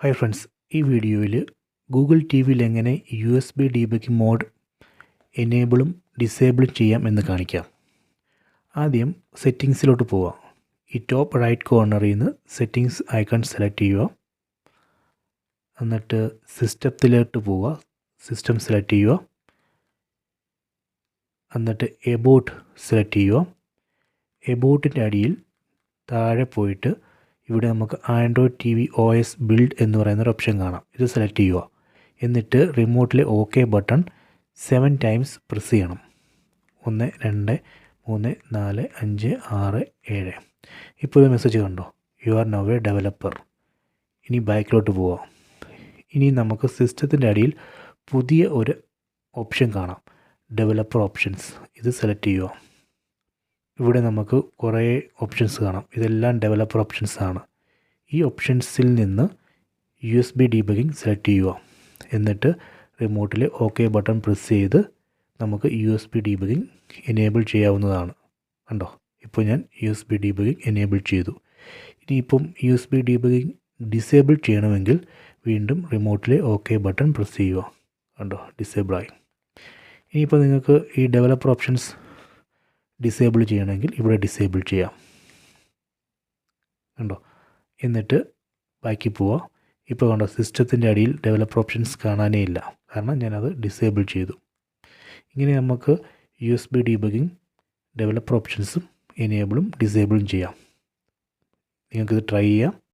Hi friends, ഈ വീഡിയോയിൽ Google T വിയിൽ എങ്ങനെ USB ഡീബഗിംഗ് മോഡ് എനേബിളും ഡിസേബിളും ചെയ്യാം എന്ന് കാണിക്കാം. ആദ്യം സെറ്റിങ്സിലോട്ട് പോവാം. ഈ ടോപ്പ് റൈറ്റ് കോർണറിൽ നിന്ന് സെറ്റിങ്സ് ഐക്കൺ സെലക്ട് ചെയ്യുക. എന്നിട്ട് സിസ്റ്റത്തിലോട്ട് പോവുക. സിസ്റ്റം സെലക്ട് ചെയ്യുക. എന്നിട്ട് എബൌട്ട് സെലക്ട് ചെയ്യുക. എബൌട്ടിൻ്റെ അടിയിൽ താഴെ പോയിട്ട് ഇവിടെ നമുക്ക് ആൻഡ്രോയിഡ് TV OS ബിൽഡ് എന്ന് പറയുന്നൊരു ഓപ്ഷൻ കാണാം. ഇത് സെലക്ട് ചെയ്യുക. എന്നിട്ട് റിമോട്ടിലെ OK ബട്ടൺ 7 ടൈംസ് പ്രസ് ചെയ്യണം. 1 2 3 4 5 6 7. ഇപ്പോൾ ഒരു മെസ്സേജ് കണ്ടോ, you are now A developer. ഇനി ബാക്കിലോട്ട് പോവാം. ഇനി നമുക്ക് സിസ്റ്റത്തിൻ്റെ അടിയിൽ പുതിയ ഒരു ഓപ്ഷൻ കാണാം, ഡെവലപ്പർ ഓപ്ഷൻസ്. ഇത് സെലക്ട് ചെയ്യുക. ഇവിടെ നമുക്ക് കുറേ ഓപ്ഷൻസ് കാണാം. ഇതെല്ലാം ഡെവലപ്പർ ഓപ്ഷൻസ് ആണ്. ഈ ഓപ്ഷൻസിൽ നിന്ന് USB ഡീബഗിംഗ് സെലക്ട് ചെയ്യുക. എന്നിട്ട് റിമോട്ടിലെ OK ബട്ടൺ പ്രസ് ചെയ്ത് നമുക്ക് USB ഡീബഗിംഗ് എനേബിൾ ചെയ്യാവുന്നതാണ്. കണ്ടോ, ഇപ്പോൾ ഞാൻ USB ഡീബഗിംഗ് എനേബിൾ ചെയ്തു. ഇനിയിപ്പം USB ഡീബഗിംഗ് ഡിസേബിൾ ചെയ്യണമെങ്കിൽ വീണ്ടും റിമോട്ടിലെ OK ബട്ടൺ പ്രസ് ചെയ്യുക. കണ്ടോ, ഡിസേബിളായി. ഇനിയിപ്പോൾ നിങ്ങൾക്ക് ഈ ഡെവലപ്പർ ഓപ്ഷൻസ് ഡിസേബിൾ ചെയ്യണമെങ്കിൽ ഇവിടെ ഡിസേബിൾ ചെയ്യാം. കണ്ടോ, എന്നിട്ട് ബാക്കി പോവുക. ഇപ്പോൾ കണ്ടോ, സിസ്റ്റത്തിൻ്റെ അടിയിൽ ഡെവലപ്പർ ഓപ്ഷൻസ് കാണാനേ ഇല്ല, കാരണം ഞാനത് ഡിസേബിൾ ചെയ്തു. ഇങ്ങനെ നമുക്ക് USB ഡീബഗിംഗ് ഡെവലപ്പർ ഓപ്ഷൻസും എനേബിളും ഡിസേബിളും ചെയ്യാം. നിങ്ങൾക്കിത് ട്രൈ ചെയ്യാം.